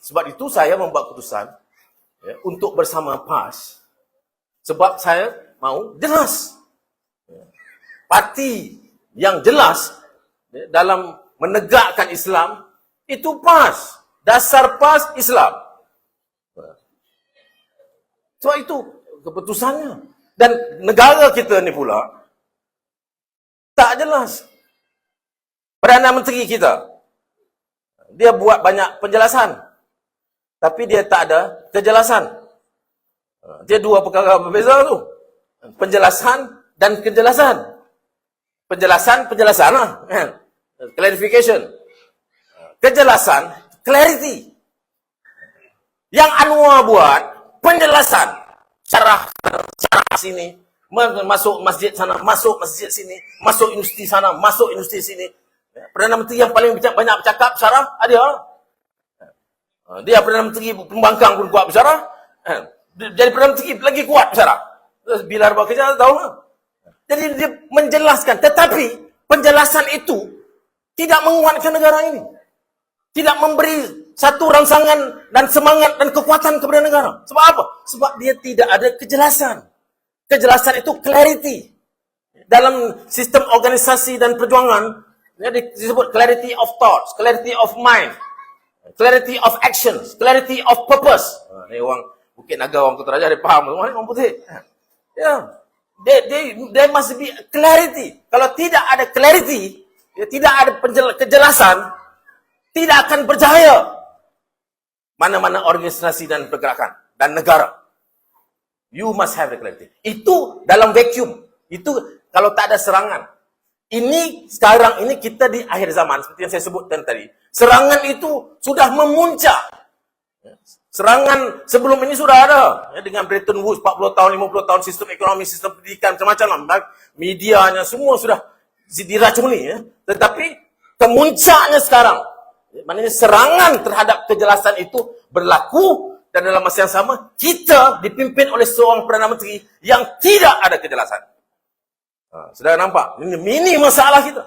Sebab itu saya membuat keputusan untuk bersama PAS. Sebab saya mau jelas. Parti yang jelas dalam menegakkan Islam itu PAS. Dasar PAS Islam. Sebab itu keputusannya. Dan negara kita ni pula tak jelas. Perdana Menteri kita, dia buat banyak penjelasan, tapi dia tak ada kejelasan. Dia dua perkara berbeza tu. Penjelasan dan kejelasan. Penjelasan lah. Clarification. Kejelasan, clarity. Yang Anwar buat, penjelasan. Syarah sini, masuk masjid sana, masuk masjid sini, masuk universiti sana, masuk universiti sini. Perdana Menteri yang paling banyak bercakap syarah ada. Dia Perdana Menteri pembangkang pun kuat bersyarah. Jadi Perdana Menteri lagi kuat bersyarah. Terus bila buat kerja tahu lah. Jadi dia menjelaskan, tetapi penjelasan itu tidak menguatkan negara ini. Tidak memberi satu rangsangan dan semangat dan kekuatan kepada negara. Sebab apa? Sebab dia tidak ada kejelasan. Kejelasan itu clarity. Dalam sistem organisasi dan perjuangan, disebut clarity of thoughts, clarity of mind, clarity of actions, clarity of purpose. Ni orang Bukit Naga, orang Kuteraja, dia faham. Orang putih. Ya. There must be clarity. Kalau tidak ada clarity, tidak ada kejelasan, tidak akan berjaya mana-mana organisasi dan pergerakan dan negara. You must have the clarity. Itu dalam vacuum. Itu kalau tak ada serangan. Ini sekarang ini kita di akhir zaman seperti yang saya sebutkan tadi. Serangan itu sudah memuncak. Serangan sebelum ini sudah ada. Dengan Bretton Woods 40 tahun, 50 tahun sistem ekonomi, sistem pendidikan macam-macam. Medianya semua sudah diracuni. Tetapi kemuncaknya sekarang. Maknanya serangan terhadap kejelasan itu berlaku dan dalam masa yang sama kita dipimpin oleh seorang Perdana Menteri yang tidak ada kejelasan. Sudah nampak? Ini masalah kita.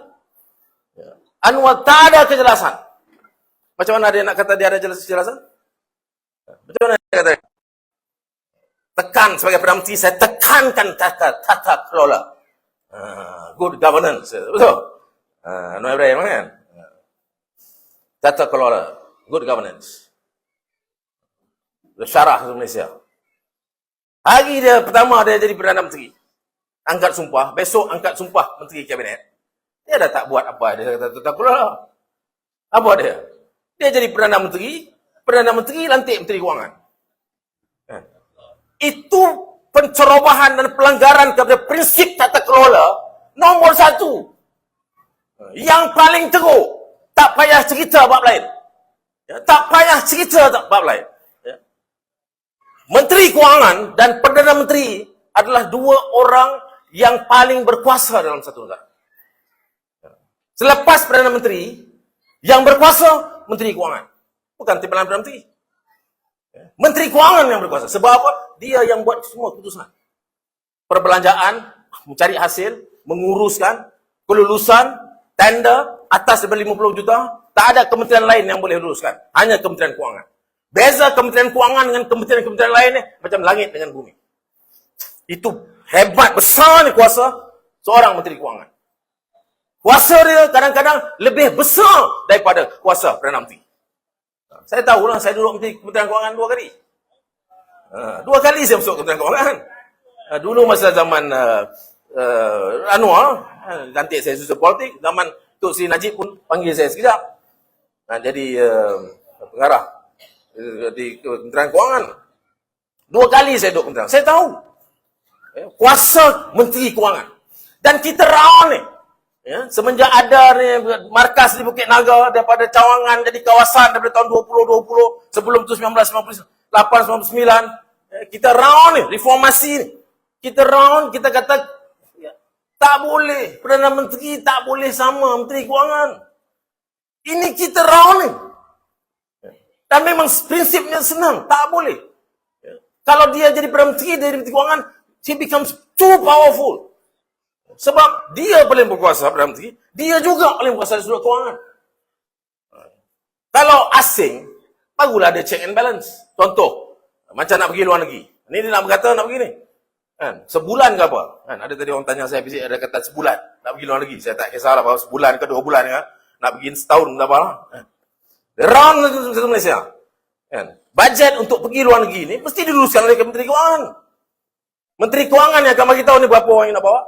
Anwar tak ada kejelasan. Macam mana dia nak kata dia ada kejelasan? Macam mana dia kata? Tekan sebagai Perdana Menteri, saya tekankan tata kelola. Good governance. Betul? Anwar Ibrahim kan? Tata kelola, good governance. Syarah Malaysia. Hari dia pertama dia jadi Perdana Menteri. Angkat sumpah, besok angkat sumpah Menteri Kabinet. Dia dah tak buat apa, dia kata tata kelola. Apa dia? Dia jadi Perdana Menteri lantik Menteri Kewangan. Itu pencerobohan dan pelanggaran kepada prinsip tata kelola nombor 1. Yang paling teruk. Tak payah cerita bab lain. Tak payah cerita bab lain. Menteri Kewangan dan Perdana Menteri adalah dua orang yang paling berkuasa dalam satu negara. Selepas Perdana Menteri, yang berkuasa Menteri Kewangan. Bukan timbalan Perdana Menteri. Menteri Kewangan yang berkuasa. Sebab apa? Dia yang buat semua keputusan. Perbelanjaan, mencari hasil, menguruskan, kelulusan, tender, atas daripada 50 juta, tak ada kementerian lain yang boleh luruskan. Hanya Kementerian Kewangan. Beza Kementerian Kewangan dengan kementerian-kementerian lain ni, macam langit dengan bumi. Itu hebat, besarnya kuasa seorang Menteri Kewangan. Kuasa dia kadang-kadang lebih besar daripada kuasa Perdana Menteri. Saya tahulah, saya duduk Kementerian Kewangan 2 kali. 2 kali saya masuk Kementerian Kewangan. Dulu masa zaman Anwar, lantik saya susah politik, zaman Tok Sri Najib pun panggil saya sekejap. Jadi pengarah di Kementerian Kewangan. 2 kali saya duduk Kementerian. Saya tahu kuasa Menteri Kewangan. Dan kita rawan ni. Semenjak ada ni markas di Bukit Naga daripada cawangan jadi kawasan daripada tahun 2020, sebelum tu 1998-99, kita rawan ni, reformasi ni. Kita rawan, kita kata tak boleh. Perdana Menteri tak boleh sama Menteri Kewangan. Ini kita rawan ni. Dan memang prinsipnya senang. Tak boleh. Kalau dia jadi Perdana Menteri, dia jadi Menteri Kewangan, he becomes too powerful. Sebab dia paling berkuasa Perdana Menteri, dia juga paling berkuasa di sudut kewangan. Kalau asing, barulah ada check and balance. Contoh, macam nak pergi luar negeri. Ni dia nak berkata nak pergi ni. Kan? Sebulan ke apa? Kan? Ada tadi orang tanya saya, ada kata sebulan nak pergi luar negeri. Saya tak kisahlah bahawa sebulan ke 2 bulan ke. Nak pergi setahun tak apa lah. Kan? Round satu Malaysia. Kan? Bajet untuk pergi luar negeri ni mesti diluluskan oleh Menteri Kewangan. Menteri Kewangan yang akan bagi tahu ni berapa orang yang nak bawa.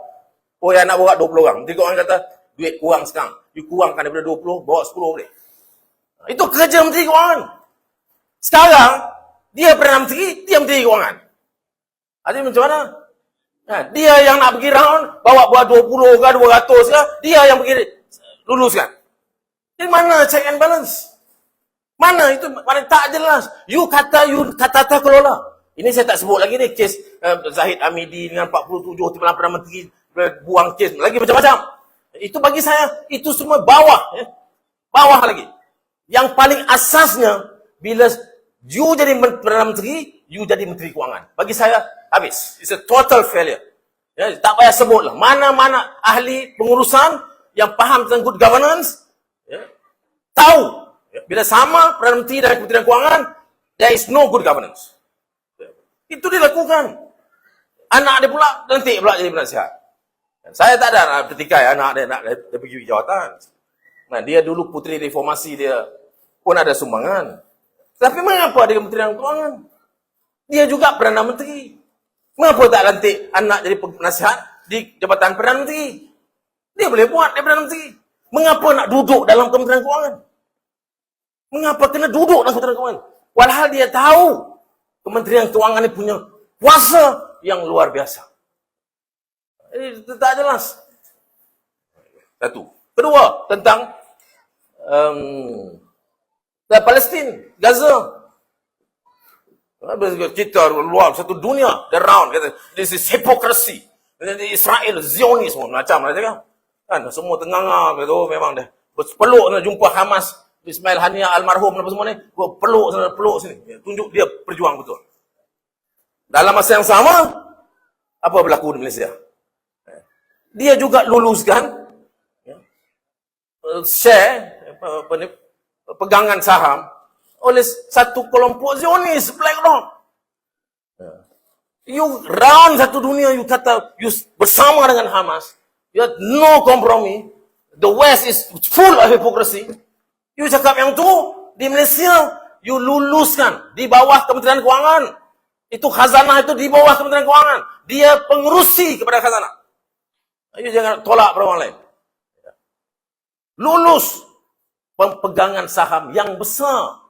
Oh, yang nak bawa 20 orang. Menteri Kewangan kata, duit kurang sekarang. You kurangkan daripada 20, bawa 10 boleh. Itu kerja Menteri Kewangan. Sekarang, dia Perdana Menteri, dia Menteri Kewangan. Jadi macam mana? Dia yang nak pergi round, bawa buat 20 ke 200 ke, dia yang pergi luluskan. Jadi mana check and balance? Mana itu? Mana tak jelas. You kata tata kelola. Ini saya tak sebut lagi ni kes Zahid Hamidi dengan 47 timbalan Perdana Menteri buang kes lagi macam-macam. Itu bagi saya itu semua bawah, ya. Bawah lagi. Yang paling asasnya bila you jadi Perdana Menteri, you jadi Menteri Kewangan. Bagi saya habis. It's a total failure. Ya, tak payah sebutlah. Mana-mana ahli pengurusan yang faham tentang good governance, ya, tahu ya, bila sama Perdana Menteri dan Kementerian Kewangan, there is no good governance. Itu dilakukan. Anak dia pula nanti pula jadi penasihat. Saya tak ada nak petikai anak dia nak dia pergi jawatan. Nah, dia dulu puteri reformasi, dia pun ada sumbangan. Tapi mengapa dia Kementerian Kewangan? Dia juga Perdana Menteri. Mengapa tak lantik anak jadi penasihat di Jabatan Perdana Menteri? Dia boleh buat dia Perdana Menteri. Mengapa nak duduk dalam Kementerian Kewangan? Mengapa kena duduk dalam Kementerian Kewangan? Walhal dia tahu Kementerian Kewangan ini punya kuasa yang luar biasa. Ini tak jelas. Satu. Kedua, tentang Palestin, Gaza. Kita luar satu dunia, the round, kata, this is hypocrisy. Israel, Zionisme, macam mana cakap. Kan, semua tengah kata, oh, memang dah. Peluk nak jumpa Hamas, Ismail Haniah almarhum apa semua ni, peluk sini. Tunjuk dia berjuang betul. Dalam masa yang sama, apa berlaku di Malaysia? Dia juga luluskan share pegangan saham oleh satu kelompok Zionis, BlackRock. You round satu dunia, you kata you bersama dengan Hamas, you have no compromise. The West is full of hypocrisy. You cakap yang tu di Malaysia, you luluskan di bawah Kementerian Kewangan. Itu khazanah itu di bawah Kementerian Kewangan. Dia pengerusi kepada khazanah. You jangan tolak pada orang lain. Lulus pegangan saham yang besar.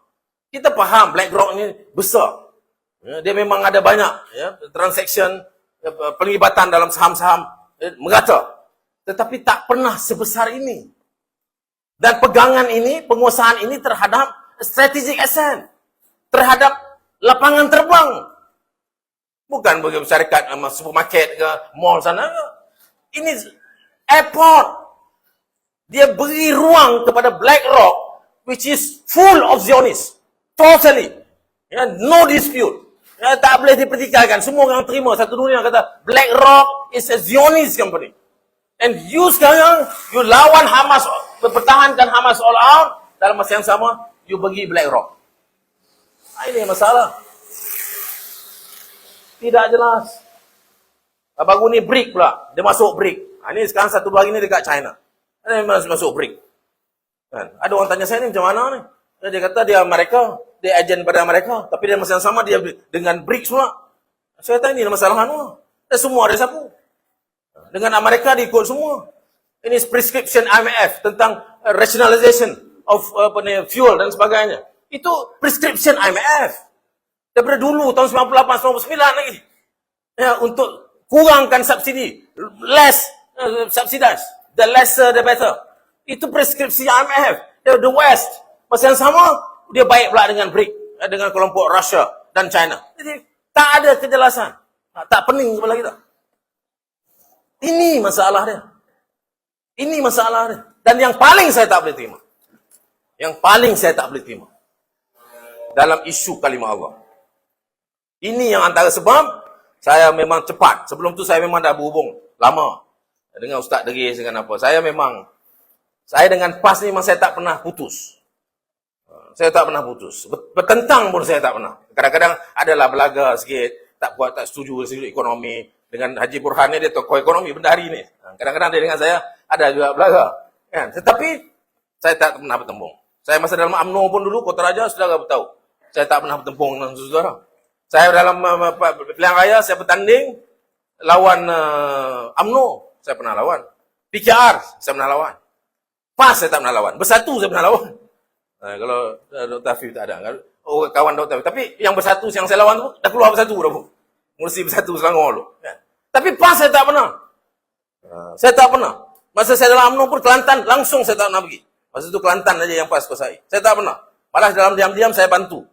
Kita faham BlackRock ni besar. Ya, dia memang ada banyak ya, transaction, penglibatan dalam saham-saham merata. Tetapi tak pernah sebesar ini. Dan pegangan ini, penguasaan ini terhadap strategic asset. Terhadap lapangan terbang. Bukan bagi syarikat supermarket ke mall sana. Ini airport. Dia beri ruang kepada BlackRock which is full of Zionists. Totally. Ya, no dispute. Ya, tak boleh dipertikaikan. Semua orang terima. Satu dunia kata BlackRock is a Zionist company. And you sekarang, you lawan Hamas, mempertahankan Hamas all out. Dalam masa yang sama, you bagi BlackRock. Ini masalah. Tidak jelas. Baru ni BRIC pula. Dia masuk BRIC. Ini sekarang 1-2 hari ni dekat China. Dia masuk BRIC. Kan? Ada orang tanya saya ni macam mana ni? Dia kata dia Amerika. Dia agen pada Amerika. Tapi dia masa yang sama dia dengan BRIC semua. Saya kata ini masalah anu. Dan semua ada sapu. Dengan Amerika diikut semua. Ini prescription IMF tentang rationalization of fuel dan sebagainya. Itu prescription IMF. Daripada dulu tahun 98-99 lagi. Ya, untuk kurangkan subsidi. Less subsidize. The lesser the better. Itu preskripsi IMF. The West. Masa yang sama, dia baik pula dengan BRIC. Dengan kelompok Russia dan China. Jadi, tak ada kejelasan. Tak pening kepala kita. Ini masalah dia. Ini masalah dia. Dan yang paling saya tak boleh terima. Yang paling saya tak boleh terima. Dalam isu kalimah Allah. Ini yang antara sebab saya memang cepat. Sebelum tu saya memang dah berhubung lama dengan Ustaz Deris dengan apa. Saya dengan PAS ni memang saya tak pernah putus. Saya tak pernah putus. Bertentang pun saya tak pernah. Kadang-kadang adalah belaga sikit, tak kuat, tak setuju sudut ekonomi. Dengan Haji Burhan ni, dia tokoh ekonomi bendahari ni. Kadang-kadang dia dengan saya ada juga belaga. Kan? Tetapi saya tak pernah bertembung. Saya masa dalam UMNO pun dulu, Kota Raja, saudara beritahu. Saya tak pernah bertempung dengan saudara. Saya dalam pilihan raya, saya bertanding lawan UMNO, saya pernah lawan. PKR, saya pernah lawan. PAS, saya tak pernah lawan. Bersatu, saya pernah lawan. Kalau Dr. Afif tak ada. Oh, kawan Dr. Afif. Tapi yang bersatu, yang saya lawan tu, dah keluar bersatu dah pun. Mesti bersatu Selangor dulu. Ya. Tapi PAS, saya tak pernah. Saya tak pernah. Masa saya dalam UMNO pun, Kelantan, langsung saya tak pernah pergi. Masa itu Kelantan aja yang PAS kuasai. Saya tak pernah. Malah dalam diam-diam saya bantu.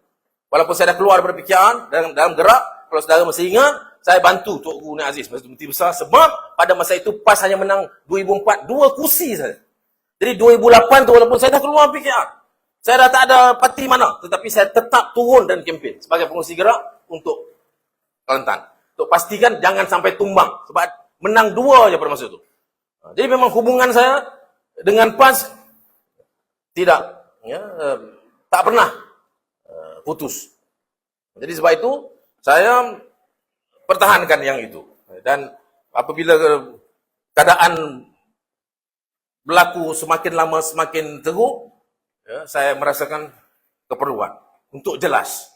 Walaupun saya dah keluar daripada PKR, dalam gerak, kalau saudara masih ingat, saya bantu Tok Guru Aziz, Masa itu Menteri Besar, sebab pada masa itu PAS hanya menang 2004, 2 kursi saja. Jadi 2008 tu walaupun saya dah keluar PKR, saya dah tak ada parti mana, tetapi saya tetap turun dan kempen sebagai pengurusi gerak untuk Kelantan. Untuk pastikan jangan sampai tumbang, sebab menang 2 je pada masa itu. Jadi memang hubungan saya dengan PAS tidak, tak pernah putus. Jadi sebab itu saya pertahankan yang itu. Dan apabila keadaan berlaku semakin lama semakin teruk, saya merasakan keperluan untuk jelas.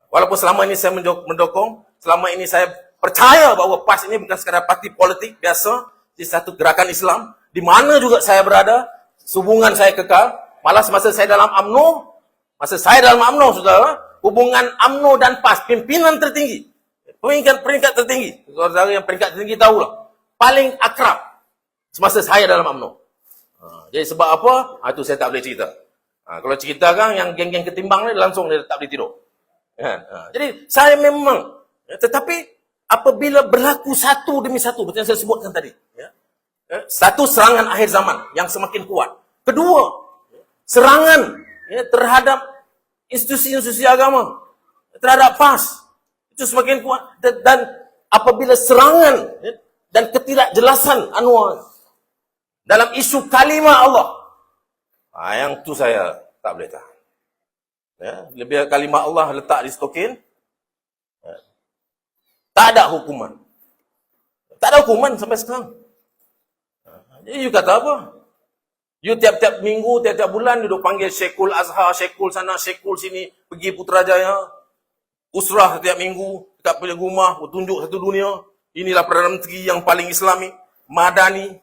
Walaupun selama ini saya mendukung, selama ini saya percaya bahawa PAS ini bukan sekadar parti politik biasa, di satu gerakan Islam, di mana juga saya berada, hubungan saya kekal. Malah semasa saya dalam UMNO, saudara, hubungan UMNO dan PAS, pimpinan tertinggi, peringkat tertinggi, saudara yang peringkat tertinggi tahulah, paling akrab semasa saya dalam UMNO. Jadi sebab apa? Itu saya tak boleh cerita. Kalau cerita kan, yang geng-geng ketimbang ni langsung dia tak boleh tidur. Jadi saya memang, tetapi apabila berlaku satu demi satu, betul yang saya sebutkan tadi, satu, serangan akhir zaman yang semakin kuat. Kedua, serangan terhadap institusi-institusi agama, terhadap PAS, itu semakin kuat. Dan apabila serangan dan ketidakjelasan Anwar dalam isu kalimah Allah, yang tu saya tak boleh tahan. Lebih kalimah Allah letak di stokin, tak ada hukuman. Tak ada hukuman sampai sekarang. Jadi you kata apa? You tiap-tiap minggu, tiap-tiap bulan duduk panggil Syekhul Azhar, Syekhul sana, Syekhul sini, pergi Putrajaya, usrah setiap minggu, dekat punya rumah, tunjuk satu dunia. Inilah Perdana Menteri yang paling Islami, Madani.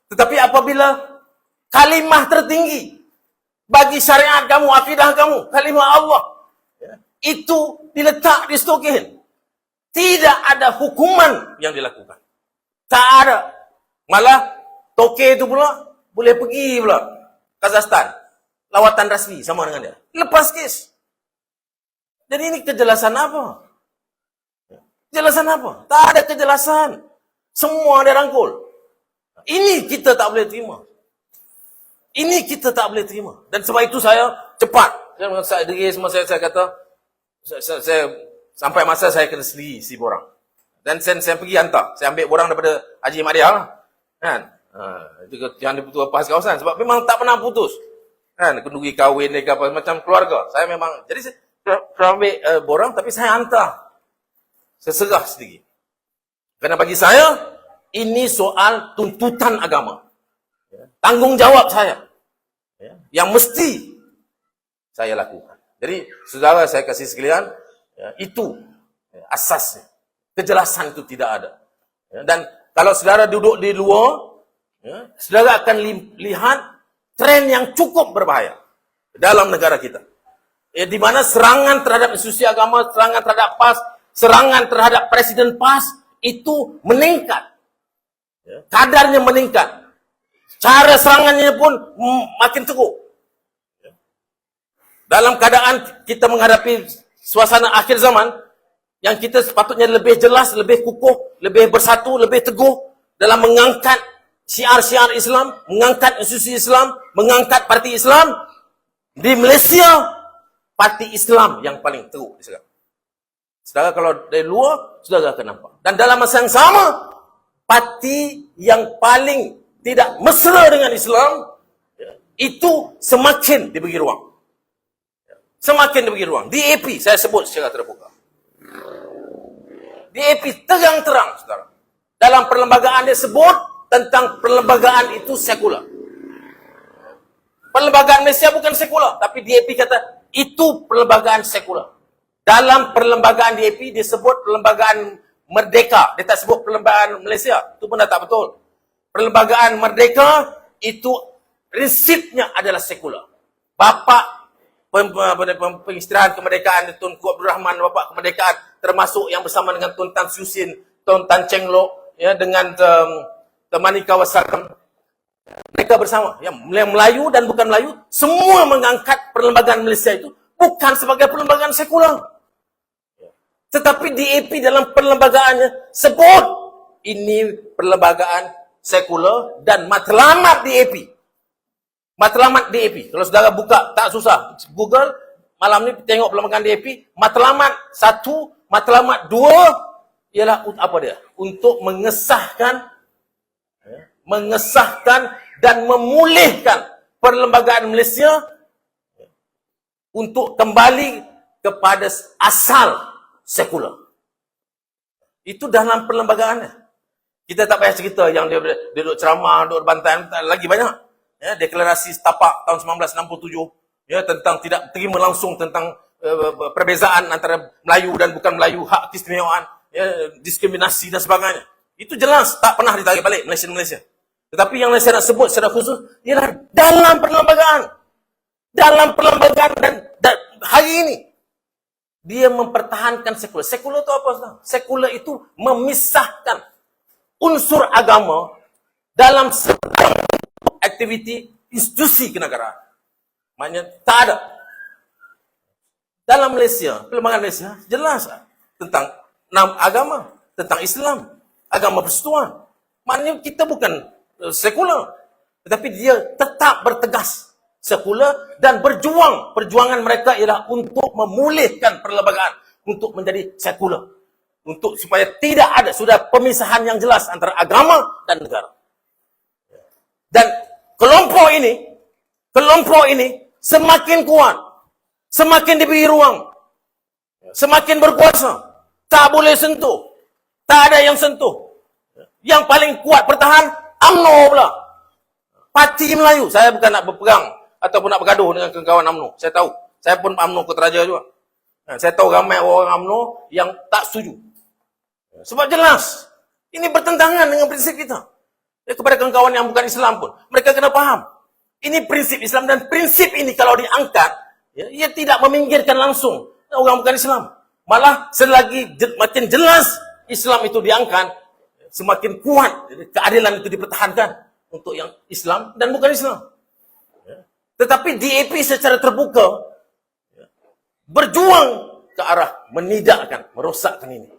Tetapi apabila kalimah tertinggi bagi syariat kamu, akidah kamu, kalimah Allah, itu diletak di stokin, tidak ada hukuman yang dilakukan. Tak ada. Malah Toke itu pula boleh pergi pula Kazakhstan, lawatan rasmi sama dengan dia, lepas kes. Jadi ini kejelasan apa? Kejelasan apa? Tak ada kejelasan. Semua dia rangkul. Ini kita tak boleh terima. Ini kita tak boleh terima. Dan sebab itu saya cepat. Saya kata, saya sampai masa saya kena sendiri si borang. Dan saya pergi hantar. Saya ambil borang daripada Haji Madia lah. Kan? Yang diputus lepas kawasan. Sebab memang tak pernah putus. Kan? Kenduri kahwin, apa macam keluarga. Saya memang, jadi saya ambil borang, tapi saya hantar. Saya serah sendiri. Kerana bagi saya, ini soal tuntutan agama. Tanggungjawab saya. Yang mesti saya lakukan. Jadi, saudara saya kasih sekalian, itu asasnya. Kejelasan itu tidak ada. Dan kalau saudara duduk di luar, saudara akan lihat tren yang cukup berbahaya dalam negara kita. Di mana serangan terhadap institusi agama, serangan terhadap PAS, serangan terhadap Presiden PAS itu meningkat. Kadarnya meningkat. Cara serangannya pun makin teruk. Dalam keadaan kita menghadapi suasana akhir zaman, yang kita sepatutnya lebih jelas, lebih kukuh, lebih bersatu, lebih teguh dalam mengangkat syiar-syiar Islam, mengangkat institusi Islam, mengangkat parti Islam. Di Malaysia, parti Islam yang paling teruk. Saudara kalau dari luar, saudara akan nampak. Dan dalam masa yang sama, parti yang paling tidak mesra dengan Islam, itu semakin diberi ruang. Semakin diberi ruang. DAP, saya sebut secara terbuka. DAP terang-terang, saudara. Dalam perlembagaan dia sebut tentang perlembagaan itu sekular. Perlembagaan Malaysia bukan sekular, tapi DAP kata itu perlembagaan sekular. Dalam perlembagaan DAP dia sebut perlembagaan merdeka. Dia tak sebut perlembagaan Malaysia. Itu pun dah tak betul. Perlembagaan merdeka itu prinsipnya adalah sekular. Bapa pengistirahat kemerdekaan Tunku Abdul Rahman, bapa kemerdekaan, termasuk yang bersama dengan Tun Tan Siew Sin, Tun Tan Cheng Lock, ya, dengan Manika Wasallam, mereka bersama, yang Melayu dan bukan Melayu, semua mengangkat perlembagaan Malaysia itu bukan sebagai perlembagaan sekular, tetapi DAP dalam perlembagaannya sebut ini perlembagaan sekular dan matlamat DAP. Matlamat DAP. Kalau saudara buka, tak susah. Google, malam ni tengok perlembagaan DAP. Matlamat 1, matlamat 2, ialah apa dia? Untuk mengesahkan dan memulihkan perlembagaan Malaysia untuk kembali kepada asal sekular. Itu dalam perlembagaannya. Kita tak payah cerita yang dia duduk ceramah, duduk bantai, lagi banyak. Ya, deklarasi Setapak tahun 1967, ya, tentang tidak terima langsung tentang perbezaan antara Melayu dan bukan Melayu, hak keistimewaan, ya, diskriminasi dan sebagainya. Itu jelas tak pernah ditarik balik Malaysia. Tetapi yang saya nak sebut secara khusus ialah dalam perlembagaan. Dalam perlembagaan dan hari ini dia mempertahankan sekular. Sekular itu apa? Sekular itu memisahkan unsur agama dalam aktiviti institusi kenegaraan. Maknanya tak ada. Dalam Malaysia, perlembagaan Malaysia jelas tentang 6 agama, tentang Islam, agama persekutuan. Maknanya kita bukan sekular, tetapi dia tetap bertegas sekular dan berjuang. Perjuangan mereka ialah untuk memulihkan perlembagaan untuk menjadi sekular. Untuk supaya tidak ada sudah pemisahan yang jelas antara agama dan negara. Dan kelompok ini semakin kuat, semakin diberi ruang, semakin berkuasa. Tak boleh sentuh. Tak ada yang sentuh. Yang paling kuat bertahan UMNO pula. Parti Melayu. Saya bukan nak berperang ataupun nak bergaduh dengan kawan-kawan UMNO. Saya tahu. Saya pun UMNO Kotaraja juga. Saya tahu ramai orang UMNO yang tak setuju. Sebab jelas, ini bertentangan dengan prinsip kita. Kepada kawan-kawan yang bukan Islam pun, mereka kena faham. Ini prinsip Islam dan prinsip ini kalau diangkat, ya, ia tidak meminggirkan langsung orang bukan Islam. Malah selagi makin jelas Islam itu diangkat, semakin kuat keadilan itu dipertahankan untuk yang Islam dan bukan Islam. Tetapi DAP secara terbuka berjuang ke arah menidakkan, merosakkan ini.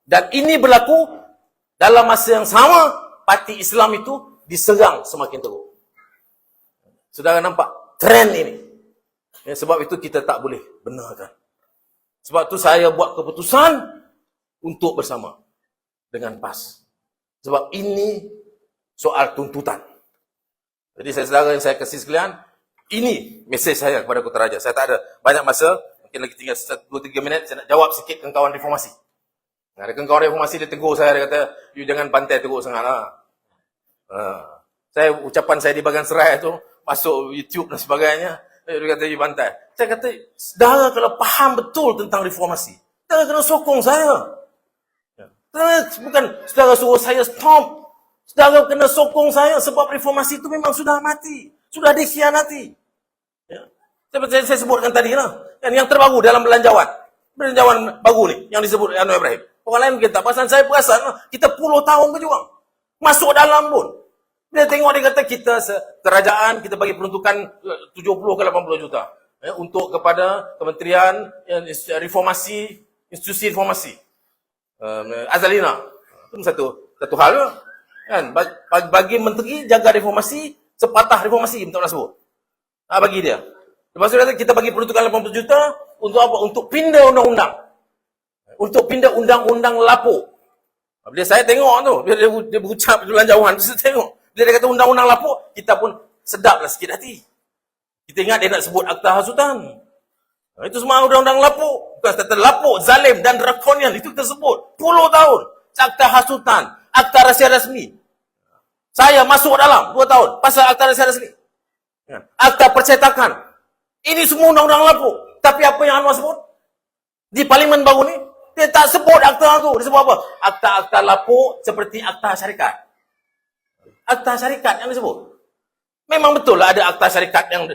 Dan ini berlaku dalam masa yang sama, parti Islam itu diserang semakin teruk. Saudara nampak trend ini. Ya, sebab itu kita tak boleh benarkan. Sebab itu saya buat keputusan untuk bersama dengan PAS. Sebab ini soal tuntutan. Jadi saudara yang saya kasih sekalian, ini mesej saya kepada Kotaraja. Saya tak ada banyak masa, mungkin lagi tinggal 2-3 minit, saya nak jawab sikit ke kawan reformasi. Ada kawan reformasi dia tegur saya, dia kata, you jangan pantai teruk sangat lah. Ucapan saya di bahagian serai tu, masuk YouTube dan sebagainya, dia kata, you pantai. Saya kata, saudara kalau faham betul tentang reformasi, saudara kena sokong saya. Bukan saudara suruh saya stop. Saudara kena sokong saya sebab reformasi itu memang sudah mati. Sudah dikhianati. Ya. Seperti saya sebutkan tadi lah. Yang terbaru dalam belanjawan. Belanjawan baru ni, yang disebut Anwar Ibrahim. Orang lain mungkin tak perasan, saya perasan lah. Kita puluh tahun berjuang. Masuk dalam pun. Dia tengok, dia kata kita kerajaan, kita bagi peruntukan 70 ke 80 juta. Ya, untuk kepada kementerian reformasi, institusi reformasi. Azalina. Itu satu hal lah. Kan? Bagi menteri jaga reformasi, sepatah reformasi, minta nak sebut. Bagi dia. Lepas itu kita bagi peruntukan 80 juta, untuk apa? Untuk pindah undang-undang. Untuk pindah undang-undang lapuk. Bila saya tengok tu, bila dia berucap belanjawan, saya tengok. Bila dia kata undang-undang lapuk, kita pun sedaplah sikit hati. Kita ingat dia nak sebut akta hasutan. Itu semua undang-undang lapuk. Bukan kata lapuk, zalim dan drakonian. Itu kita sebut. 10 tahun. Akta hasutan. Akta rahsia rasmi. Saya masuk dalam 2 tahun. Pasal akta rahsia rasmi. Akta percetakan. Ini semua undang-undang lapuk. Tapi apa yang Anwar sebut? Di parlimen baru ni, dia tak sebut akta tu. Dia sebut apa? Akta-akta lapuk seperti akta syarikat. Akta syarikat yang disebut. Memang betul lah ada akta syarikat yang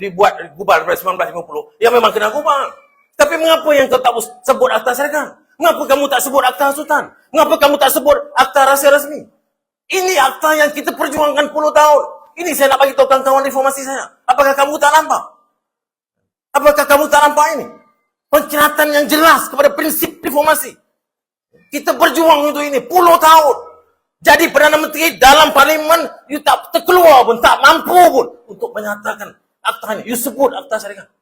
dibuat gubal pada 1950 yang memang kena gubal. Tapi mengapa yang kau tak sebut akta syarikat? Mengapa kamu tak sebut akta hasutan? Mengapa kamu tak sebut akta rahsia rasmi? Ini akta yang kita perjuangkan 10 tahun. Ini saya nak bagi tahu kawan-kawan reformasi saya. Apakah kamu tak nampak? Apakah kamu tak nampak ini? Pengkhianatan yang jelas kepada prinsip reformasi. Kita berjuang untuk ini 10 tahun. Jadi Perdana Menteri dalam parlimen, you tak terkeluar pun, tak mampu pun untuk menyatakan akta ini. You sebut akta syarikat.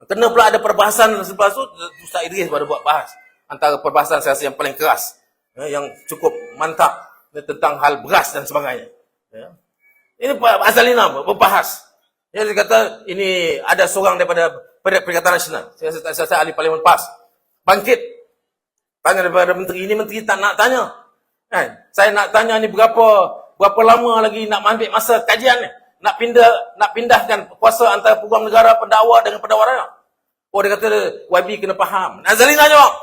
Kena pula ada perbahasan selepas tu, Ustaz Idris baru buat bahas. Antara perbahasan saya rasa yang paling keras, yang cukup mantap tentang hal beras dan sebagainya. Ini Azalina berbahas. Dia kata ini ada seorang daripada Perikatan Nasional. Saya ahli parlimen PAS. Bangkit. Tanya daripada menteri ini, menteri tak nak tanya. Saya nak tanya ni berapa lama lagi nak ambil masa kajian ni? Nak pindahkan kuasa antara peguam negara, pendakwa dengan pendakwa rakyat. Oh, dia kata YB kena faham. Nazalina jawab.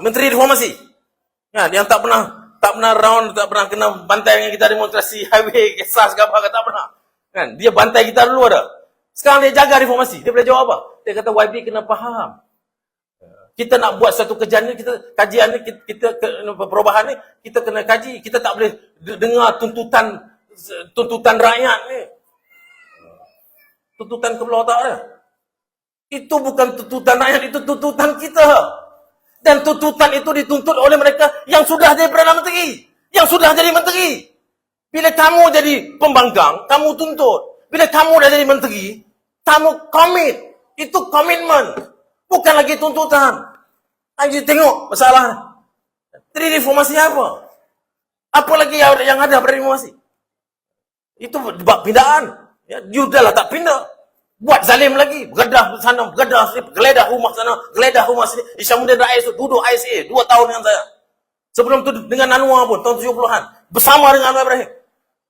Menteri Reformasi. Yang tak pernah round, tak pernah kena bantai dengan kita demonstrasi highway, kisah segala tak pernah. Dia bantai kita dulu ada. Sekarang dia jaga reformasi. Dia boleh jawab apa? Dia kata YB kena faham. Kita nak buat satu kajian ni, kajian ni, perubahan ni, kita kena kaji. Kita tak boleh dengar tuntutan rakyat ni. Tuntutan kepala otak dia. Itu bukan tuntutan rakyat, itu tuntutan kita. Dan tuntutan itu dituntut oleh mereka yang sudah jadi Perdana Menteri. Yang sudah jadi menteri. Bila kamu jadi pembangkang, kamu tuntut. Bila kamu dah jadi menteri, kamu komit. Itu komitmen. Bukan lagi tuntutan. Ayo tengok masalah. Jadi reformasi apa? Apa lagi yang ada pada reformasi? Itu bab pindaan. You dah lah tak pindah. Buat zalim lagi. Bergedah sana, bergedah sini, geledah rumah sana, geledah rumah sini. Isyamuddin Rais duduk ISA 2 tahun dengan saya. Sebelum tu dengan Anwar pun, tahun 70-an. Bersama dengan Anwar Ibrahim.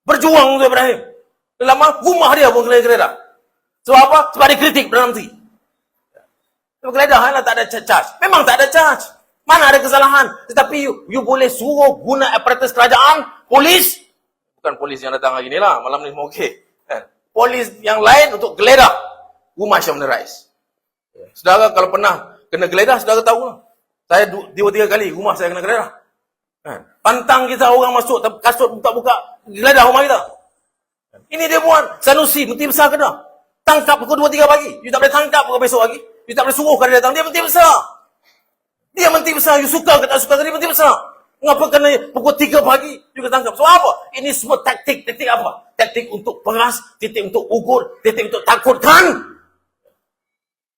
Berjuang untuk Ibrahim. Lama rumah dia pun geledah. Sebab apa? Sebab dia kritik Perdana Menteri. Geledah lah tak ada charge. Memang tak ada charge. Mana ada kesalahan. Tetapi you boleh suruh guna aparatus kerajaan, polis. Bukan polis yang datang hari ni lah. Malam ni semua okey. Polis yang lain untuk geledah rumah Isyamuddin Rais. Saudara kalau pernah kena geledah, saudara tahu lah. Saya 2-3 kali rumah saya kena geledah. Pantang kita orang masuk, kasut buka-buka, geledah rumah kita. Ini dia buat. Sanusi, menteri besar kena. Tangkap pukul 2-3 pagi. You tak boleh tangkap pukul besok lagi. You tak boleh suruh kalau dia datang. Dia menteri besar. Dia menteri besar. You suka ke tak suka ke dia menteri besar. Mengapa kena pukul 3 pagi you kena tangkap? So apa? Ini semua taktik. Taktik apa? Taktik untuk peras, taktik untuk ukur, taktik untuk takutkan.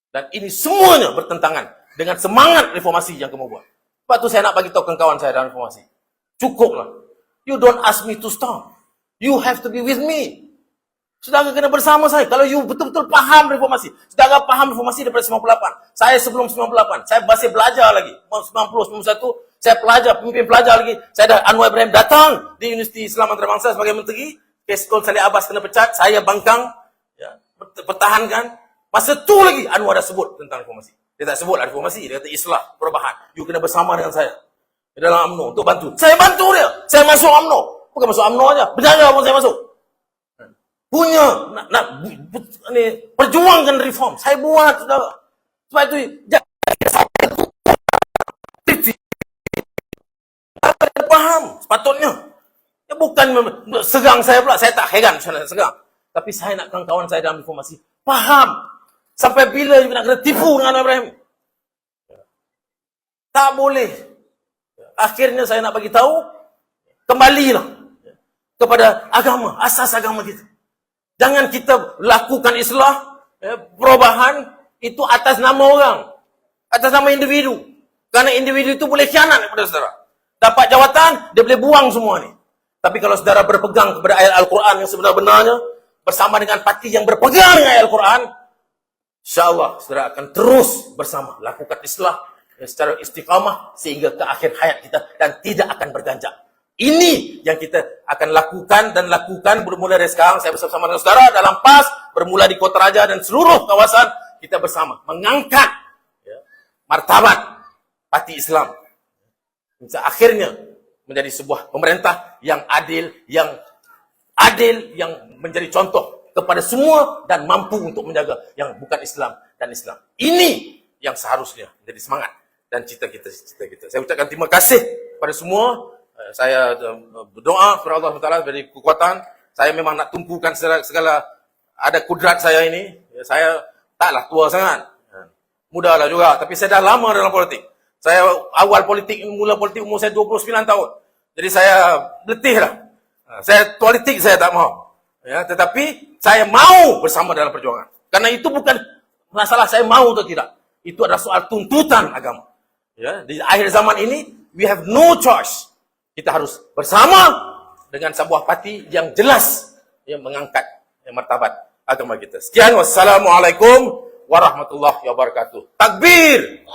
Dan ini semuanya bertentangan dengan semangat reformasi yang kamu buat. Sebab tu saya nak bagi tahu kawan saya dalam reformasi. Cukuplah. You don't ask me to stop. You have to be with me. Saudara kena bersama saya. Kalau you betul-betul faham reformasi. Saudara faham reformasi daripada 98. Saya sebelum 98. Saya masih belajar lagi. 90, 91. Saya pelajar, pemimpin pelajar lagi. Saya dah Anwar Ibrahim datang di Universiti Islam Antarabangsa sebagai menteri. Keskol Saleh Abbas kena pecat. Saya bangkang. Pertahankan. Masa tu lagi Anwar dah sebut tentang reformasi. Dia tak sebut lah reformasi. Dia kata islah, perubahan. You kena bersama dengan saya. Di dalam UMNO untuk bantu. Saya bantu dia. Saya masuk UMNO. Bukan masuk UMNO aja. Berjaya pun saya masuk. Punya nak perjuangkan reform. Saya buat, saudara. Sebab itu faham sepatutnya. Ya bukan segang saya pula. Saya tak heran saya segang. Tapi saya nak kawan-kawan saya dalam reformasi faham. Sampai bila you nak kena tipu dengan Ibrahim? Tak boleh. Akhirnya saya nak bagi tahu, kembalilah kepada agama, asas agama kita. Jangan kita lakukan islah, perubahan itu atas nama orang, atas nama individu. Kerana individu itu boleh khianat kepada saudara. Dapat jawatan, dia boleh buang semua ni. Tapi kalau saudara berpegang kepada ayat Al-Quran yang sebenar-benarnya, bersama dengan parti yang berpegang dengan Al-Quran, insyaAllah saudara akan terus bersama lakukan islah secara istiqamah sehingga ke akhir hayat kita dan tidak akan berganjak. Ini yang kita akan lakukan dan lakukan bermula dari sekarang. Saya bersama dengan saudara dalam PAS, bermula di Kota Raja dan seluruh kawasan, kita bersama mengangkat martabat parti Islam. Hingga akhirnya menjadi sebuah pemerintah yang adil, yang menjadi contoh kepada semua dan mampu untuk menjaga yang bukan Islam dan Islam. Ini yang seharusnya menjadi semangat dan cita-cita. Saya ucapkan terima kasih kepada semua. Saya berdoa kepada Allah Taala beri kekuatan. Saya memang nak tumpukan segala ada kudrat saya ini. Saya taklah tua sangat. Mudalah juga, tapi saya dah lama dalam politik. Saya mula politik umur saya 29 tahun. Jadi saya letih lah. Saya politik saya tak mau. Ya, tetapi saya mau bersama dalam perjuangan. Karena itu bukan masalah saya mau atau tidak. Itu adalah soal tuntutan agama. Ya, di akhir zaman ini, we have no choice. Kita harus bersama dengan sebuah parti yang jelas yang mengangkat martabat agama kita. Sekian, wassalamualaikum warahmatullahi wabarakatuh. Takbir!